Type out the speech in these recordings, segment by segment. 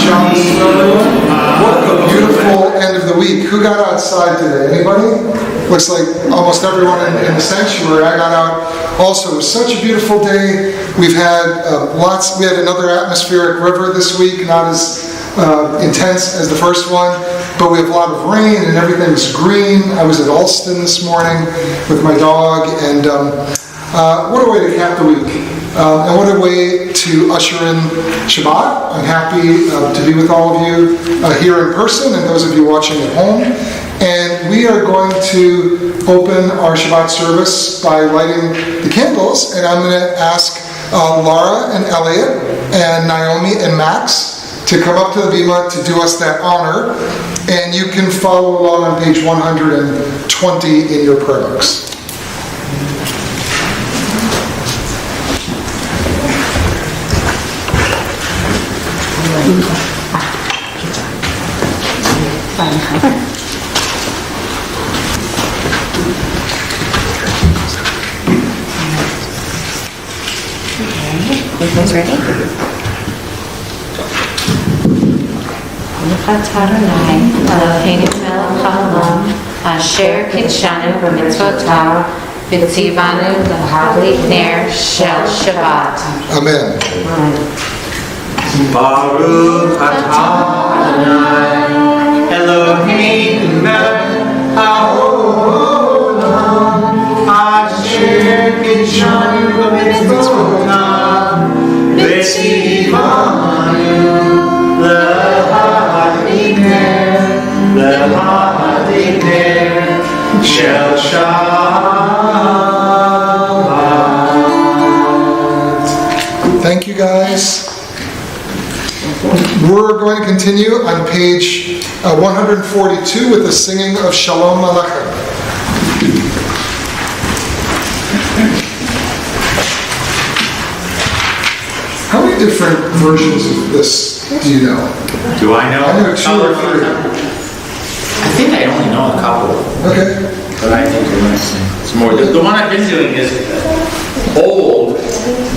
What a beautiful end of the week. Who got outside today? Anybody? Looks like almost everyone in the sanctuary. I got out also. It was such a beautiful day. We've had we had another atmospheric river this week, not as intense as the first one, but we have a lot of rain and everything was green. I was at Alston this morning with my dog, and what a way to cap the week. And what a way to usher in Shabbat. I'm happy to be with all of you here in person and those of you watching at home. And we are going to open our Shabbat service by lighting the candles. And I'm going to ask Laura and Elliot and Naomi and Max to come up to the bima to do us that honor. And you can follow along on page 120 in your prayer books. Everyone's ready? Adonai, Eloheinu melech haolam, asher kitshanu b'mitzvotav, v'tzivanu l'hadlik ner shel Shabbat. Amen. Baruch atah Adonai, Eloheinu melech haolam, asher kitshanu b'mitzvotav, v'tzivanu l'hadlik ner shel Shabbat. Thank you, guys. We're going to continue on page 142 with the singing of Shalom Aleichem. How many different versions of this do you know? Do I know? I know 2 or 3. I think I only know a couple. Okay. But I think it's more. The one I've been doing is old,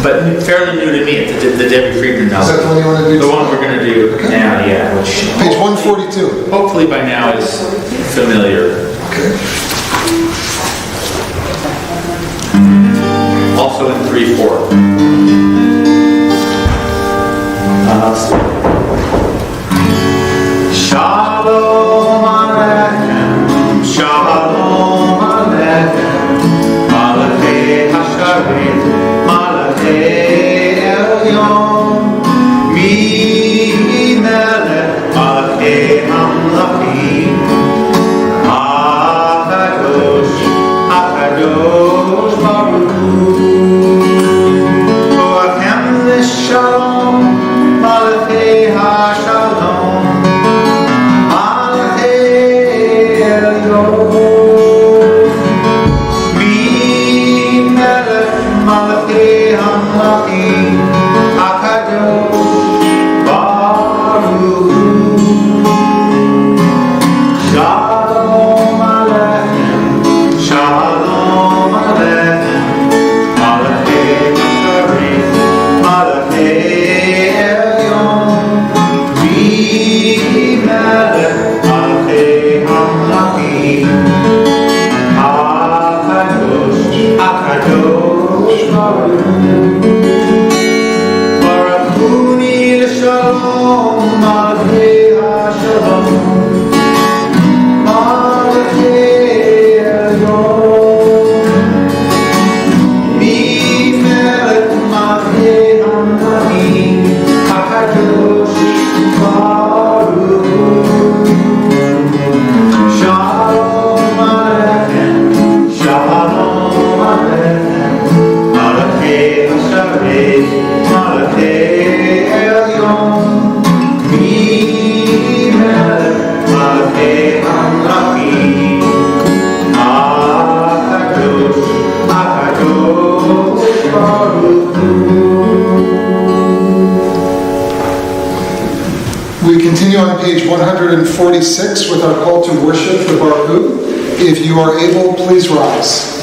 but fairly new to me. It's the Debbie Friedman Is that the album. one you want to do? The one we're going to do now, yeah. Which Page 142. hopefully by now is familiar. Okay. Also in 3/4. Shalom Aleichem, Shalom Aleichem, Malachei Hasharim, Malachei Elyon, Mi Melech, Malachei Hamlachim, Akadosh, Akadosh Baruch Hu, Boachem L'Shalom, Malachei HaShalom, We continue on page 146 with our call to worship the Baruch. If you are able, please rise.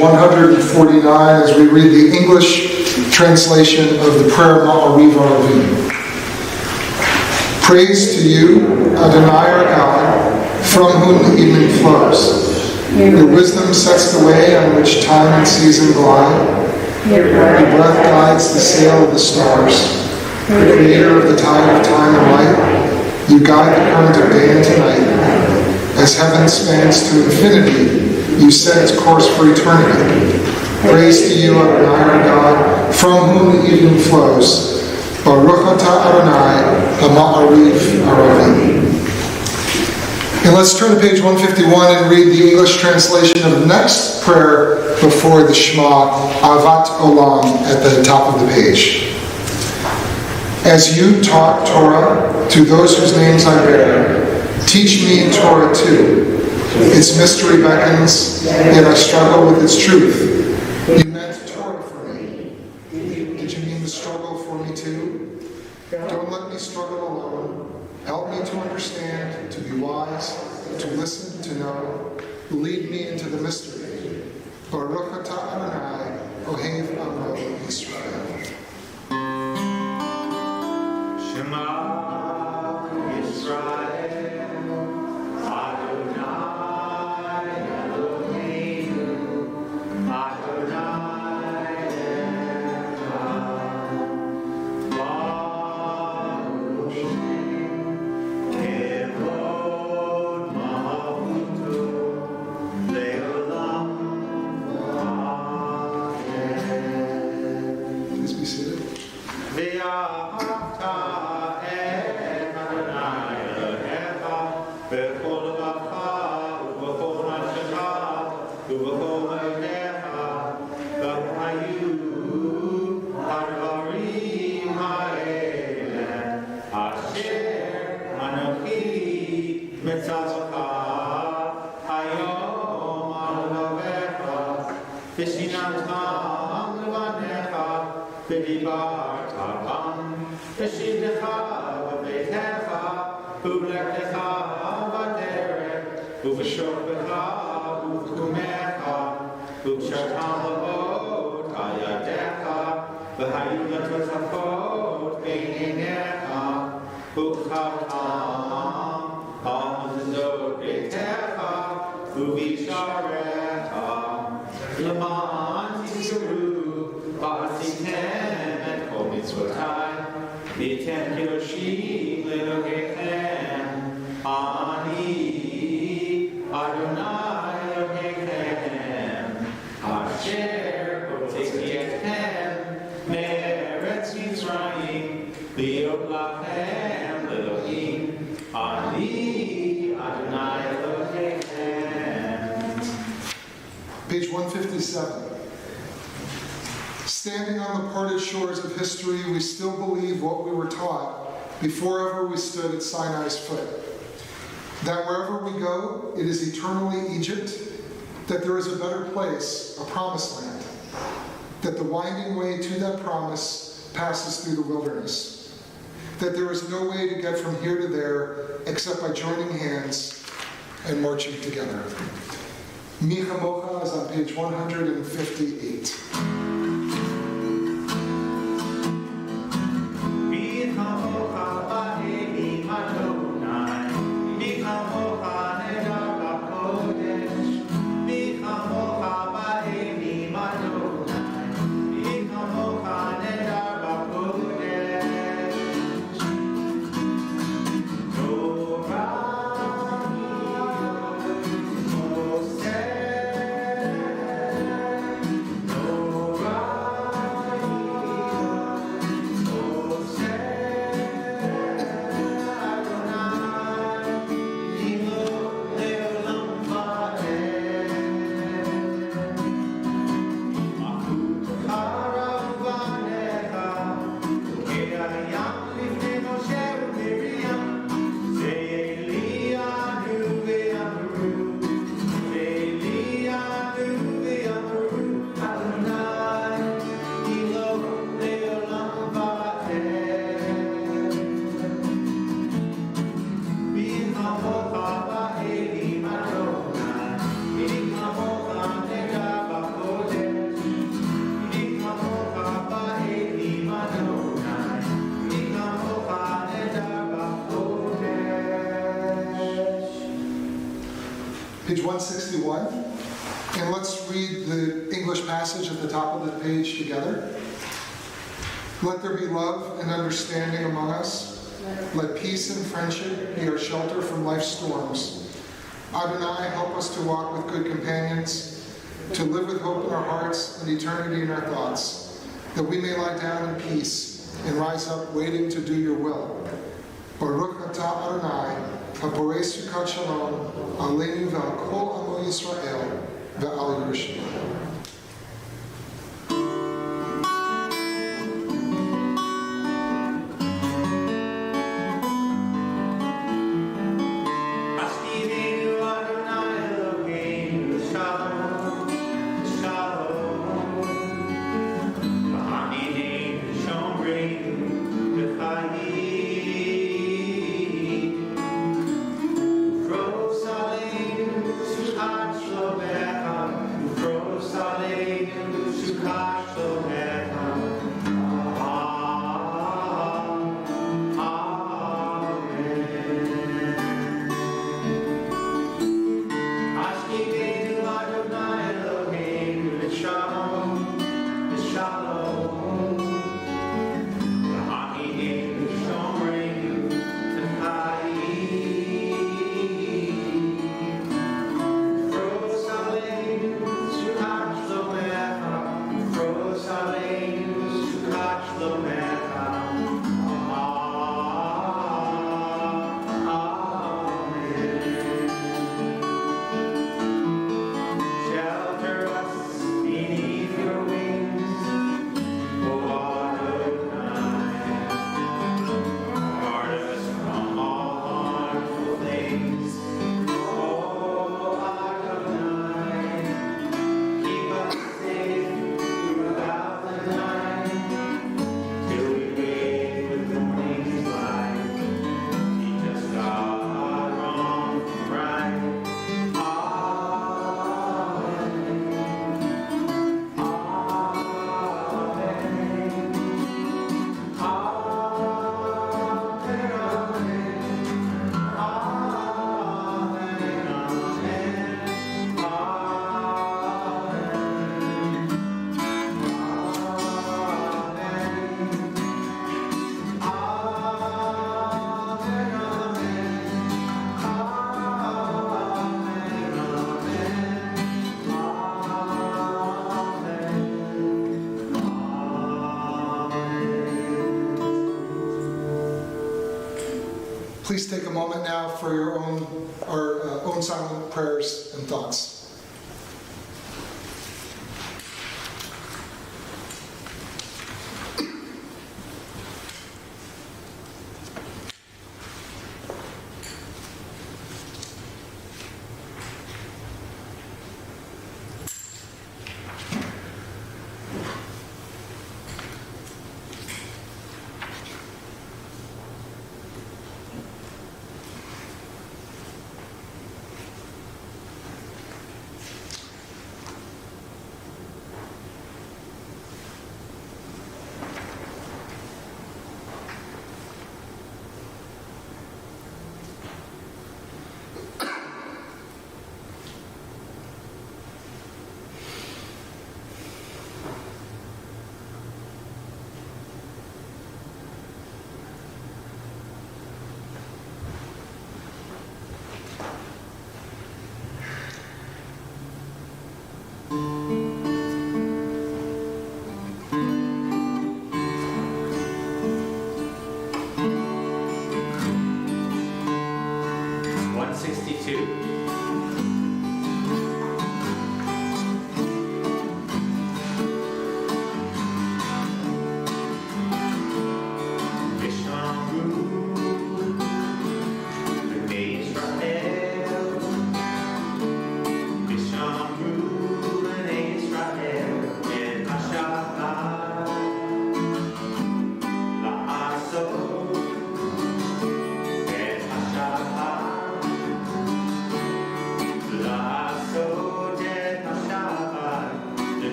149 as we read the English translation of the prayer Ma'ariv Aravim. Praise to you, Adonai our God, from whom the evening flows. Your wisdom sets the way on which time and season glide. Your breath guides the sail of the stars. The creator of the tide of time and light, you guide the current of day and night. As heaven spans to infinity, you set its course for eternity. Praise to you, Adonai our God, from whom the evening flows. Baruch atah Adonai, Ma'ariv Aravim. And let's turn to page 151 and read the English translation of the next prayer before the Shema, Avat Olam, at the top of the page. As you taught Torah to those whose names I bear, teach me in Torah too. Its mystery beckons, yet I struggle with its truth. You meant Torah for me. Did you mean the struggle for me too? Don't let me struggle alone. Help me to understand, to be wise, to listen, to know. Lead me into the mystery. Baruch atah Adonai, Ohev Amo Yisrael. Shema Yisrael, Adonai Eloheinu, Adonai Echad, Baruch Shem, Kevod Malchuto, Le'olam Va'ed. Please be seated. Page 157. Standing on the parted shores of history, we still believe what we were taught before ever we stood at Sinai's foot. That wherever we go, it is eternally Egypt, that there is a better place, a promised land, that the winding way to that promise passes through the wilderness, that there is no way to get from here to there except by joining hands and marching together. Mi Chamocha is on page 158. No page 161. And let's read the English passage at the top of the page together. Let there be love and understanding among us. Let peace and friendship be our shelter from life's storms. Adonai, help us to walk with good companions, to live with hope in our hearts and eternity in our thoughts, that we may lie down in peace and rise up waiting to do your will. Baruch atah Adonai, haporei sukat shalom, aleinu ve'al kol amo Yisrael, ve'al Yerushalayim. Please take a moment now for your own silent prayers and thoughts.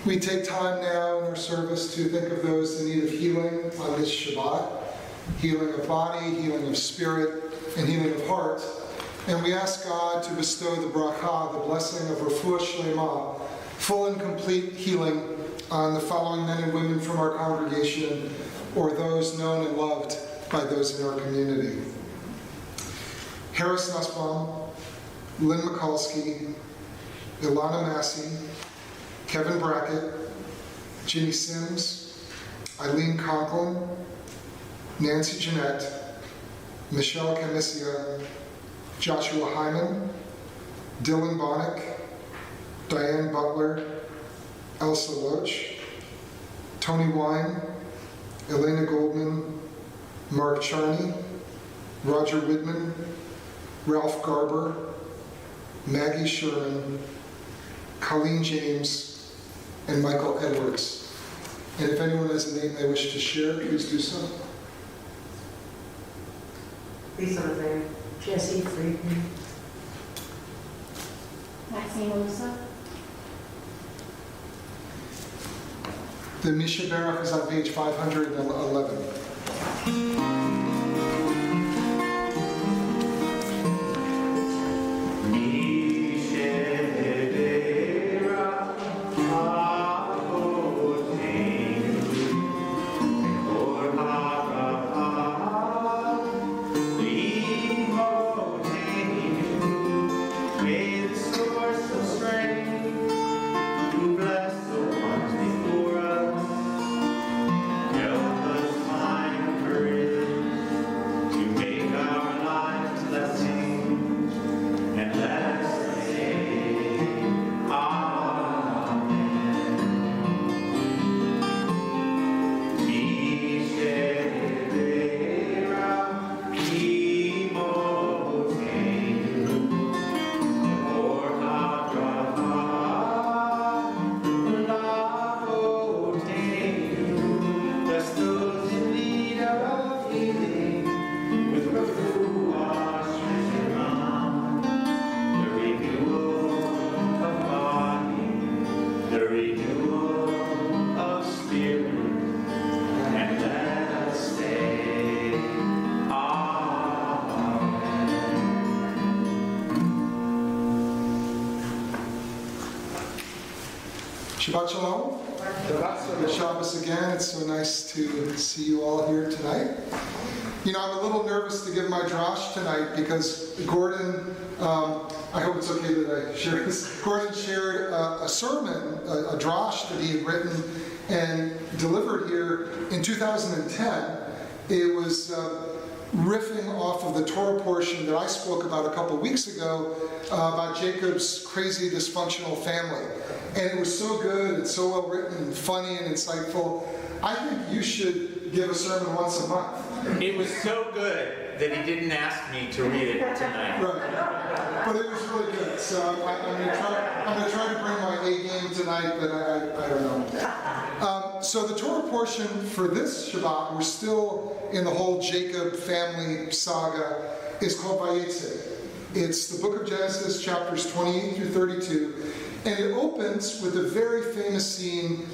We take time now in our service to think of those in need of healing on this Shabbat, healing of body, healing of spirit, and healing of heart. And we ask God to bestow the bracha, the blessing of refuah shlema, full and complete healing on the following men and women from our congregation or those known and loved by those in our community. Harris Nussbaum, Lynn Mikulski, Ilana Massey, Kevin Brackett, Ginny Sims, Eileen Conklin, Nancy Jeanette, Michelle Canisia, Joshua Hyman, Dylan Bonnick, Diane Butler, Elsa Loach, Tony Wine, Elena Goldman, Mark Charney, Roger Widman, Ralph Garber, Maggie Sherman, Colleen James, and Michael Edwards. And if anyone has a name they wish to share, please do so. Lisa was there. Jesse Friedman. Maxine Musa. The Misha Baruch is on page 511. Shabbat Shalom. Shabbat Shabbos again. It's so nice to see you all here tonight. You know, I'm a little nervous to give my drash tonight because Gordon, I hope it's okay that I share this. Gordon shared a sermon, a drash that he had written and delivered here in 2010. It was riffing off of the Torah portion that I spoke about a couple weeks ago about Jacob's crazy dysfunctional family. And it was so good and so well written and funny and insightful. I think you should give a sermon once a month. It was so good that he didn't ask me to read it tonight. Right. But it was really good. So I'm going to try to bring my A game tonight, but I don't know. So the Torah portion for this Shabbat, we're still in the whole Jacob family saga, is called Vayetze. It's the book of Genesis, chapters 28 through 32. And it opens with a very famous scene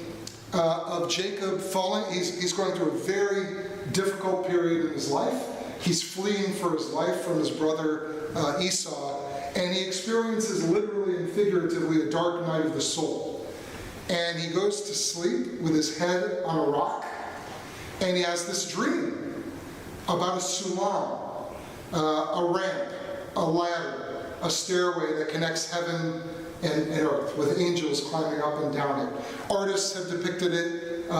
of Jacob falling. He's going through a very difficult period in his life. He's fleeing for his life from his brother Esau. And he experiences literally and figuratively a dark night of the soul. And he goes to sleep with his head on a rock. And he has this dream about a sulam, a ramp, a ladder, a stairway that connects heaven and earth, with angels climbing up and down it. Artists have depicted it.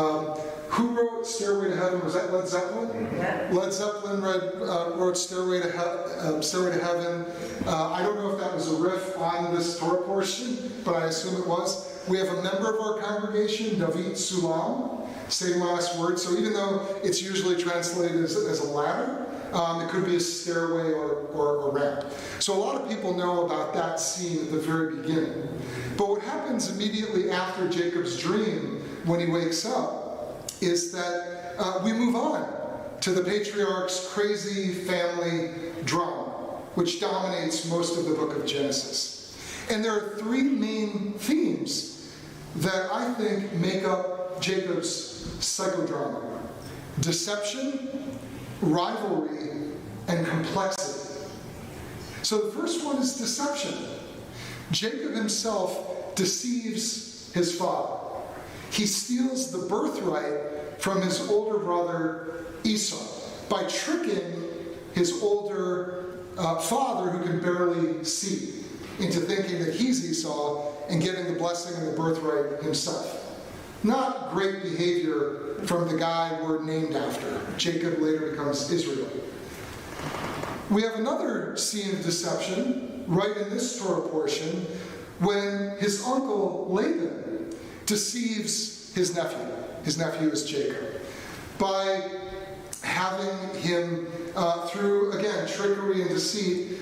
Who wrote Stairway to Heaven? Was that Led Zeppelin? Yeah. Led Zeppelin wrote Stairway to Heaven. I don't know if that was a riff on this Torah portion, but I assume it was. We have a member of our congregation, David Sulam, same last word. So even though it's usually translated as a ladder, it could be a stairway or a ramp. So a lot of people know about that scene at the very beginning. But what happens immediately after Jacob's dream, when he wakes up, is that we move on to the patriarch's crazy family drama, which dominates most of the book of Genesis. And there are three main themes that I think make up Jacob's psychodrama: deception, rivalry, and complexity. So the first one is deception. Jacob himself deceives his father. He steals the birthright from his older brother Esau by tricking his older father, who can barely see, into thinking that he's Esau and getting the blessing and the birthright himself. Not great behavior from the guy we're named after. Jacob later becomes Israel. We have another scene of deception right in this Torah portion when his uncle Laban deceives his nephew. His nephew is Jacob, by having him, through, again, trickery and deceit,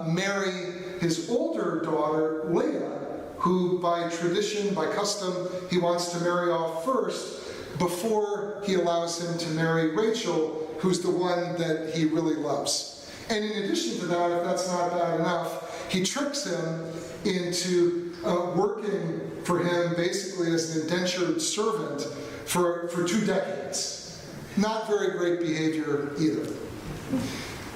marry his older daughter, Leah, who by tradition, by custom, he wants to marry off first before he allows him to marry Rachel, who's the one that he really loves. And in addition to that, if that's not bad enough, he tricks him into working for him basically as an indentured servant for 2 decades. Not very great behavior either.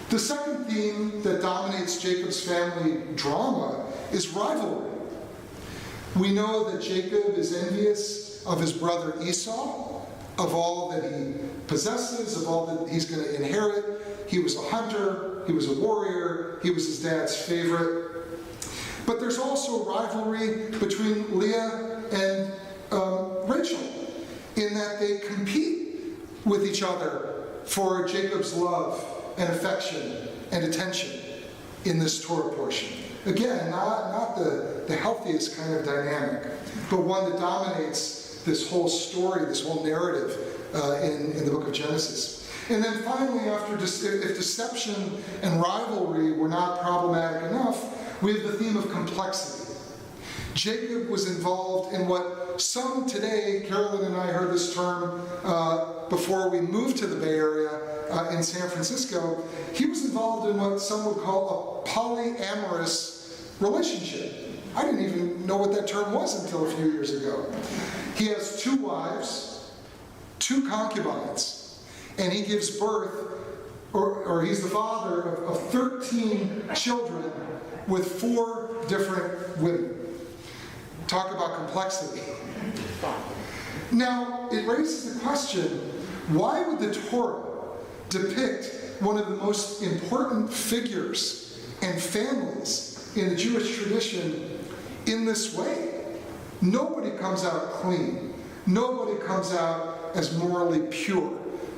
The second theme that dominates Jacob's family drama is rivalry. We know that Jacob is envious of his brother Esau, of all that he possesses, of all that he's going to inherit. He was a hunter, he was a warrior, he was his dad's favorite. But there's also rivalry between Leah and Rachel, in that they compete with each other for Jacob's love and affection and attention in this Torah portion. Again, not the healthiest kind of dynamic, but one that dominates this whole story, this whole narrative in the book of Genesis. And then finally, if deception and rivalry were not problematic enough, we have the theme of complexity. Jacob was involved in what some today, Carolyn and I heard this term before we moved to the Bay Area in San Francisco. He was involved in what some would call a polyamorous relationship. I didn't even know what that term was until a few years ago. He has 2 wives, 2 concubines, and he gives birth, or he's the father of 13 children with 4 different women. Talk about complexity. Now, it raises the question, why would the Torah depict one of the most important figures and families in the Jewish tradition in this way? Nobody comes out clean. Nobody comes out as morally pure.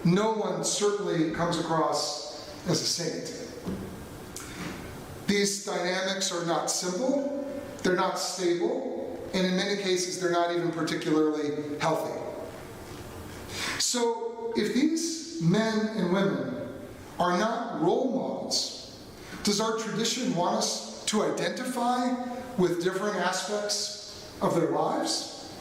No one certainly comes across as a saint. These dynamics are not simple, they're not stable, and in many cases they're not even particularly healthy. So if these men and women are not role models, does our tradition want us to identify with different aspects of their lives?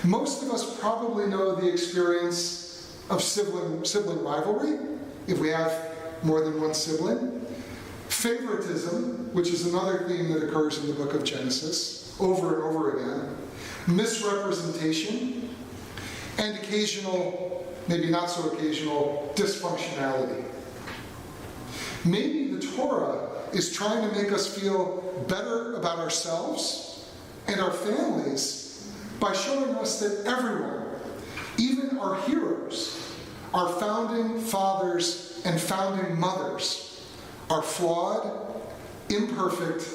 Most of us probably know the experience of sibling rivalry, if we have more than one sibling. Favoritism, which is another theme that occurs in the book of Genesis over and over again. Misrepresentation, and occasional, maybe not so occasional, dysfunctionality. Maybe the Torah is trying to make us feel better about ourselves and our families by showing us that everyone, even our heroes, our founding fathers and founding mothers, are flawed, imperfect,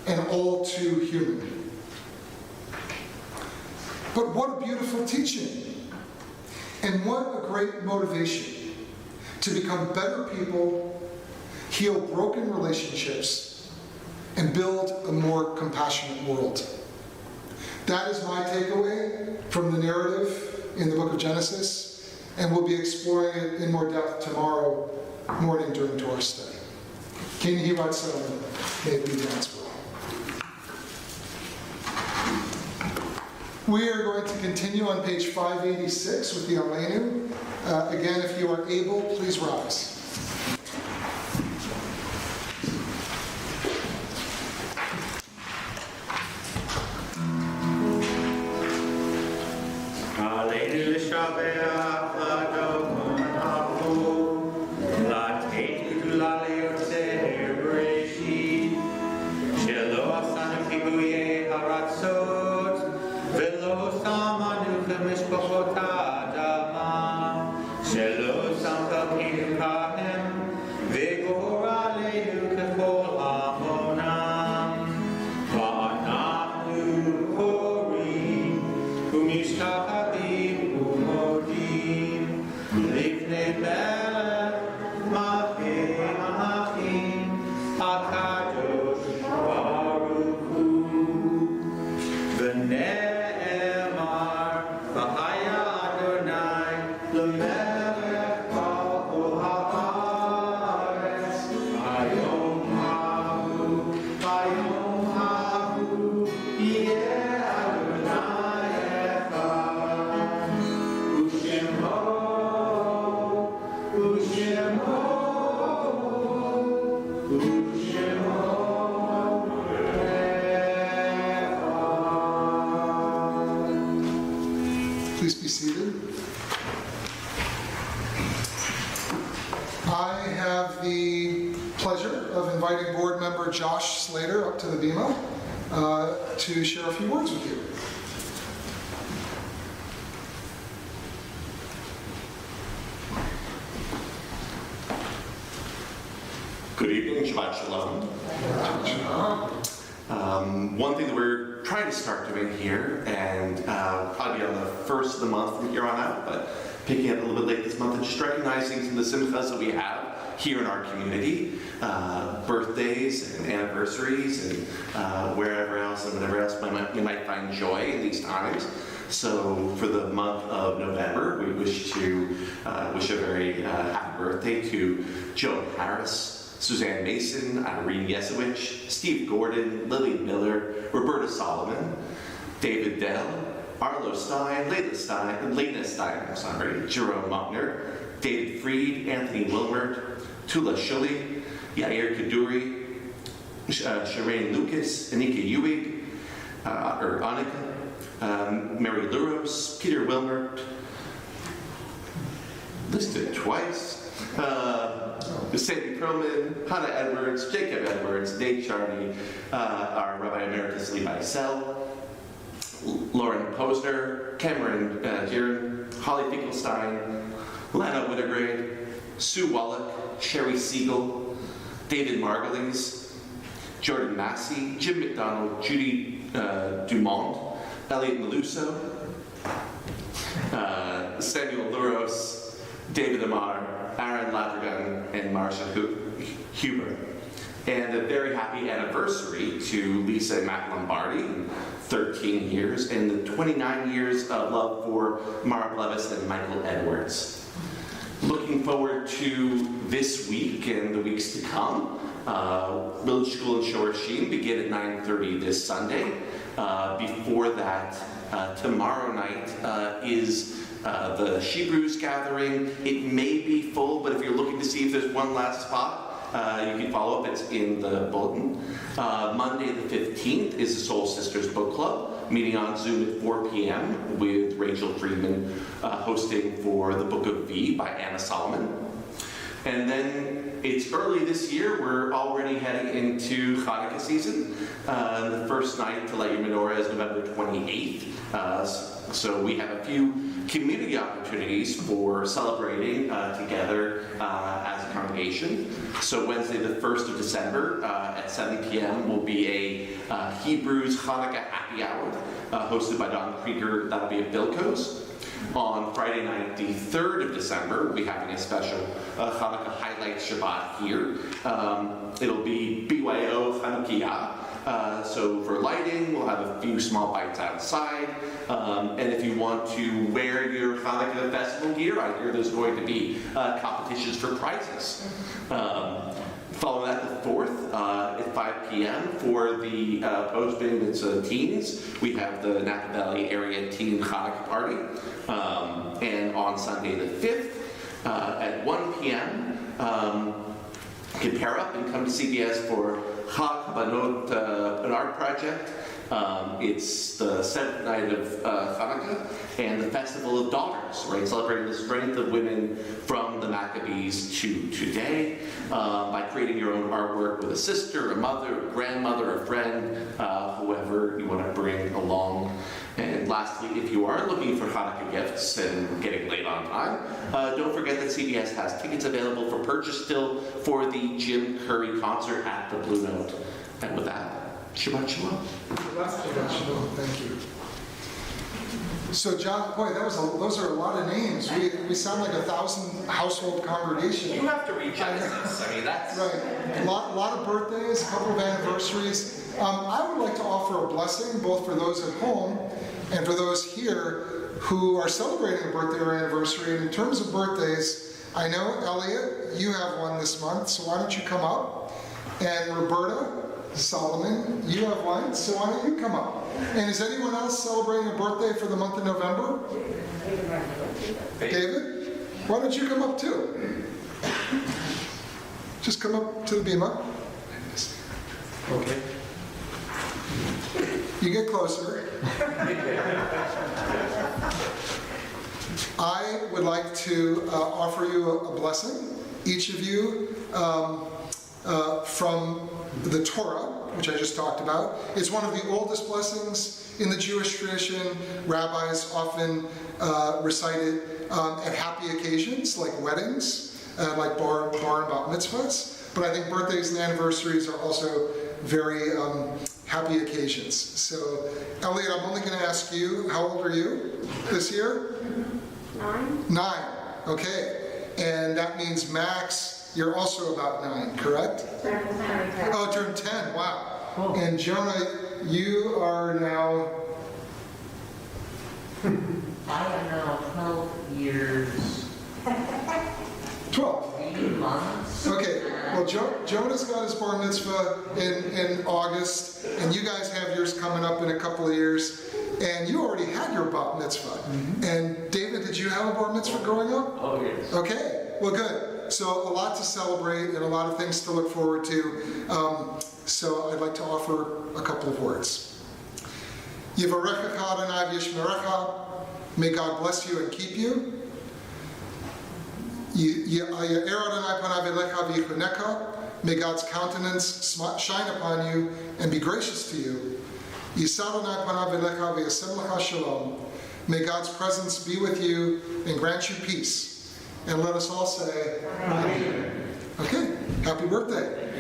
and all too human. But what a beautiful teaching, and what a great motivation to become better people, heal broken relationships, and build a more compassionate world. That is my takeaway from the narrative in the book of Genesis, and we'll be exploring it in more depth tomorrow morning during Torah study. King Hirat Son, may it be God's will. We are going to continue on page 586 with the Aleinu. Again, if you are able, please rise. Please be seated. I have the pleasure of inviting board member Josh Slater up to the bima to share a few words with you. Good evening, Shabbat Shalom. One thing that we're trying to start doing here, and probably on the first of the month from here on out, but picking up a little bit late this month, and just recognizing some of the simchas that we have here in our community, birthdays and anniversaries and wherever else and whatever else we might find joy in these times. So for the month of November, we wish to wish a very happy birthday to Joan Harris, Suzanne Mason, Irene Yesowich, Steve Gordon, Lily Miller, Roberta Solomon, David Dell, Arlo Stein, Lena Stein, Jerome Muckner, David Freed, Anthony Wilmert, Tula Shully, Yair Kaduri, Shireen Lucas, Anika Ewig, Annika, Mary Luros, Peter Wilmert, listed twice, Sandy Perlman, Hannah Edwards, Jacob Edwards, Nate Charney, our Rabbi Emeritus Levi Sell, Lauren Posner, Cameron Jiren, Holly Finkelstein, Lana Wintergrade, Sue Wallach, Sherry Siegel, David Margulies, Jordan Massey, Jim McDonald, Judy Dumont, Elliot Meluso, Samuel Luros, David Amar, Aaron Ladrigan, and Marcia Huber. And a very happy anniversary to Lisa and Matt Lombardi, 13 years, and the 29 years of love for Mara Blevis and Michael Edwards. Looking forward to this week and the weeks to come. Village School in Shorashim begin at 9:30 this Sunday. Before that, tomorrow night is the Hebrews gathering. It may be full, but if you're looking to see if there's one last spot, you can follow up. It's in the bulletin. Monday the 15th is the Soul Sisters Book Club, meeting on Zoom at 4 p.m. with Rachel Friedman hosting for the Book of V by Anna Solomon. And then it's early this year. We're already heading into Hanukkah season. The first night to light your menorah is November 28th. So we have a few community opportunities for celebrating together as a congregation. So Wednesday the 1st of December at 7 p.m. will be a Hebrews Hanukkah happy hour hosted by Don Krieger. That'll be at Bilko's. On Friday night, the 3rd of December, we'll be having a special Hanukkah highlight Shabbat here. It'll be BYO Hanukkah. So for lighting, we'll have a few small bites outside. And if you want to wear your Hanukkah festival gear, I hear there's going to be competitions for prizes. Following that, the 4th at 5 p.m. for the post-bin teens, we have the Napa Valley area teen Hanukkah party. And on Sunday the 5th at 1 p.m. You can pair up and come to CBS for Chag Banot, an art project. It's the 7th night of Hanukkah and the Festival of Daughters, right? Celebrating the strength of women from the Maccabees to today by creating your own artwork with a sister, a mother, a grandmother, a friend, whoever you want to bring along. And lastly, if you are looking for Hanukkah gifts and getting late on time, don't forget that CBS has tickets available for purchase still for the Jim Curry concert at the Blue Note. And with that, Shabbat Shalom. Shabbat Shalom. Thank you. So John, boy, those are a lot of names. We sound like 1,000 household congregation. You have to reach out to us. I mean, that's... Right. A lot of birthdays, a couple of anniversaries. I would like to offer a blessing both for those at home and for those here who are celebrating a birthday or anniversary. And in terms of birthdays, I know, Elliot, you have one this month, so why don't you come up? And Roberta Solomon, you have one, so why don't you come up? And is anyone else celebrating a birthday for the month of November? David? Why don't you come up too? Just come up to the bima. Okay. You get closer. I would like to offer you a blessing, each of you, from the Torah, which I just talked about. It's one of the oldest blessings in the Jewish tradition. Rabbis often recite it at happy occasions, like weddings, like bar and bat mitzvahs. But I think birthdays and anniversaries are also very happy occasions. So, Elliot, I'm only going to ask you, how old are you this year? 9. 9. Okay. And that means Max, you're also about 9, correct? Oh, turned 10. Wow. Oh. And Jonah, you are now... I am now 12 years, 12. 3 months. Okay, well, Jonah's got his bar mitzvah in August, and you guys have yours coming up in a couple of years, and you already had your bat mitzvah. And David, did you have a bar mitzvah growing up? Oh, yes. Okay, well, good. So a lot to celebrate and a lot of things to look forward to. So I'd like to offer a couple of words. Yivarechecha Adonai v'yishmerecha. May God bless you and keep you. May God's countenance shine upon you and be gracious to you. May God's presence be with you and grant you peace. And let us all say, Amen. Okay, happy birthday.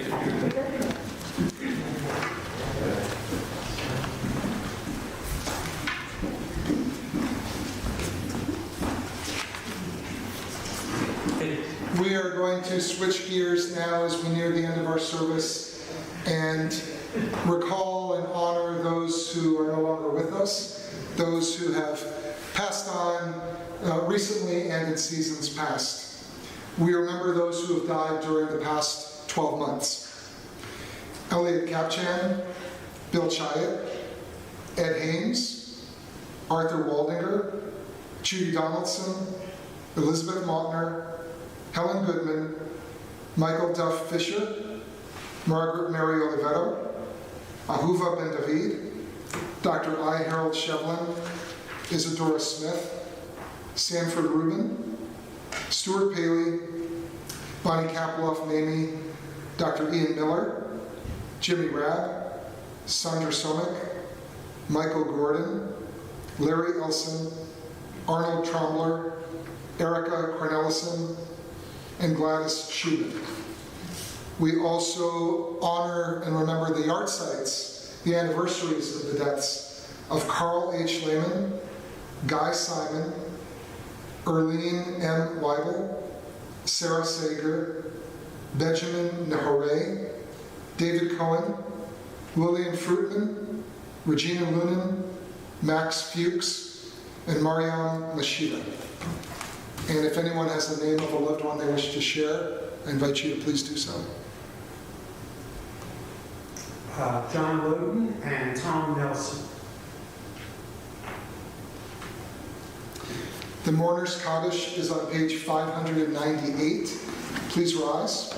We are going to switch gears now as we near the end of our service and recall and honor those who are no longer with us, those who have passed on recently and in seasons past. We remember those who have died during the past 12 months. Elliot Kapchan, Bill Chyatt, Ed Haynes, Arthur Waldinger, Judy Donaldson, Elizabeth Mautner, Helen Goodman, Michael Duff Fisher, Margaret Mary Oliveto, Ahuva Ben David, Dr. I. Harold Shevlin, Isadora Smith, Sanford Rubin, Stuart Paley, Bonnie Kaploff Mamie, Dr. Ian Miller, Jimmy Rabb, Sandra Somick, Michael Gordon, Larry Elson, Arnold Trombler, Erica Cornelison, and Gladys Schubin. We also honor and remember the yard sites, the anniversaries of the deaths of Carl H. Lehman, Guy Simon, Erlene M. Weibel, Sarah Sager, Benjamin Nahore, David Cohen, Lillian Fruitman, Regina Lunan, Max Fuchs, and Mariam Mashida. And if anyone has the name of a loved one they wish to share, I invite you to please do so. John Loden and Tom Nelson. The Mourner's Kaddish is on page 598. Please rise.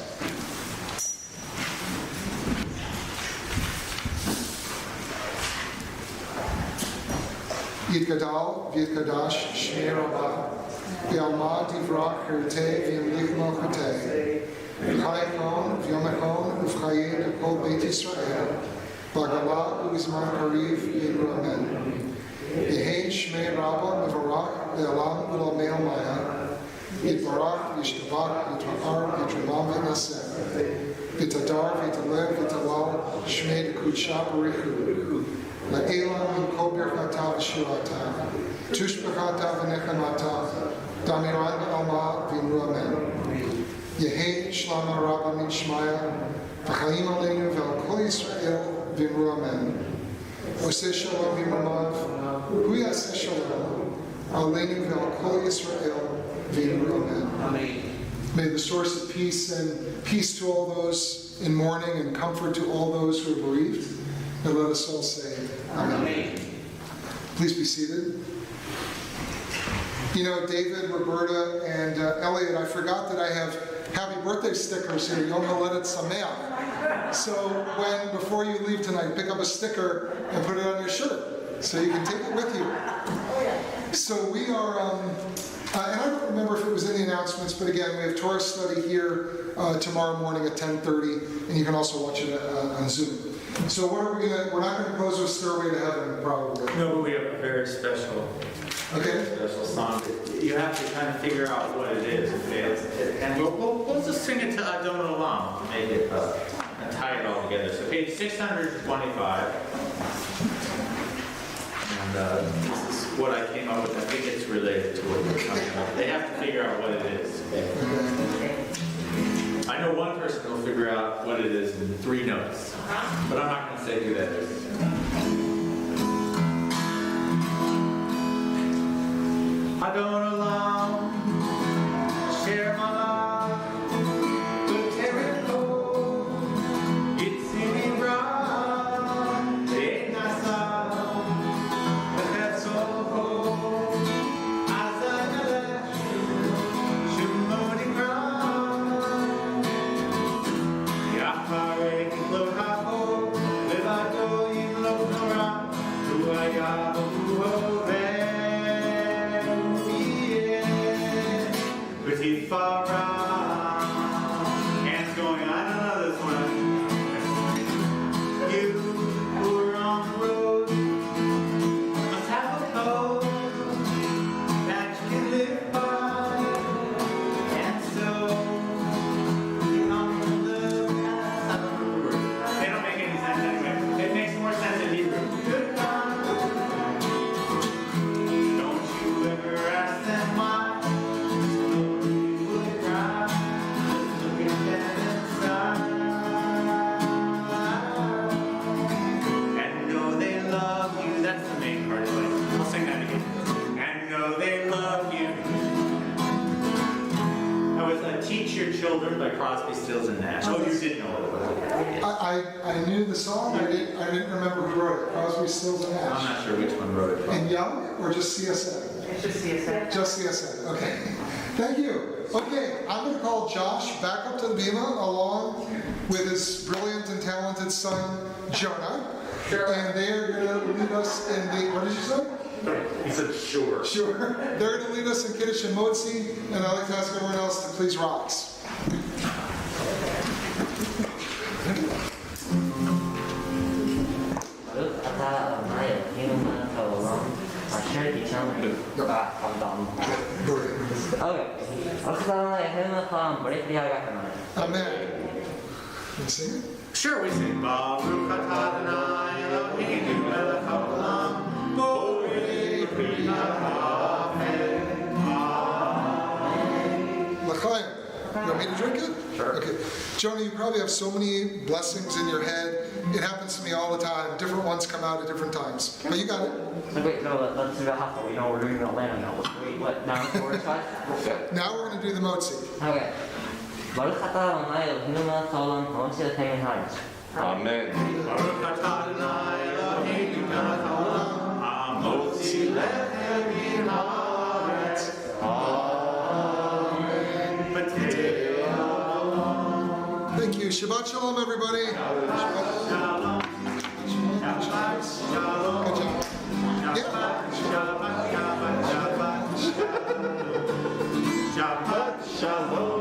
Yitgadal, Yitgadash, Shmei Rabbah, V'alma Divrach Hirtei V'yamlich Malchutei, V'chayekon, V'yomekon, V'chayed Kol Beit Yisrael, B'agala U'izman Kariv Yidru Amen. Yehein Shmei Rabbah Mevarach V'alam V'lamei Maya, Yitbarach Yishtabach Yitvar Yitramam V'naseh, V'tadar V'talev V'talal Shmei D'Kudsha B'richu, La'elam Yikol Birchata V'shirata, Tushbechata V'nechamata, Damiran Alma V'imru Amen. Yehi Shlama Rabba Min Shmaya, V'chaim Aleinu V'al Kol Yisrael V'imru Amen. Oseh Shalom V'imamav, Hu Yaseh Shalom, Aleinu V'al Kol Yisrael V'imru Amen. May the source of peace and peace to all those in mourning and comfort to all those who are bereaved. And let us all say, Amen. Please be seated. You know, David, Roberta, and Elliot, I forgot that I have happy birthday stickers here. Yom Haledet Sameach. So before you leave tonight, pick up a sticker and put it on your shirt so you can take it with you. So we are, and I don't remember if it was in the announcements, but again, we have Torah study here tomorrow morning at 10:30, and you can also watch it on Zoom. So what are we we're not going to close with Stairway to Heaven, probably. No, but we have a very special song. You have to kind of figure out what it is. And we'll just sing it to Adon Olam to make it and tie it all together. So page 625. And this is what I came up with. I think it's related to what we're talking about. They have to figure out what it is. I know one person will figure out what it is in 3 notes, but I'm not going to say who that is. Adon Olam, share my life with Jericho. It's in Iran, they nasa, but that's all. As I let you, Shimon Iran. Yachare lo havo, levado in lo nora, hu ayav hu ove. With Yifara, hands going, I don't know this one. You who are on the road must have a code that you can live by, and so you come from the past. I don't know the word. They don't make any sense anyway. It makes more sense in Hebrew. Goodbye. Don't you ever ask them why. Teach Your Children by Crosby, Stills and Nash. Oh, you did know what it was. I knew the song. I didn't remember who wrote it. Crosby, Stills and Nash. I'm not sure which one wrote it. And Young or just CSN? It's just CSN. Just CSN. Okay. Thank you. Okay, I'm going to call Josh back up to the bima along with his brilliant and talented son Jonah. Sure. And they are going to lead us in the. What did you say? He said, sure. Sure. They're going to lead us in Kiddush and Motzi, and I'd like to ask everyone else to please rise. Amen. Can you sing it? Sure, we sing. Baruch atah Adonai Eloheinu melech haolam, borei pri ha'afen. L'chaim. You want me to drink it? Sure. Okay. Jonah, you probably have so many blessings in your head. It happens to me all the time. Different ones come out at different times. But you got it. So wait, no, let's do the hustle. We know we're doing the Atlanta now. Wait, what? Now we're twice? Now we're going to do the Motzi. Okay. Baruch atah Adonai Eloheinu melech haolam, ha'otzei l'teim ha'aretz. Amen. Baruch atah Adonai Eloheinu melech haolam, ha'motzi lechem min ha'aretz. Thank you. Shabbat Shalom, everybody. Shabbat Shalom. Shabbat Shalom. Good job. Yeah. Shabbat Shalom. Shabbat Shalom.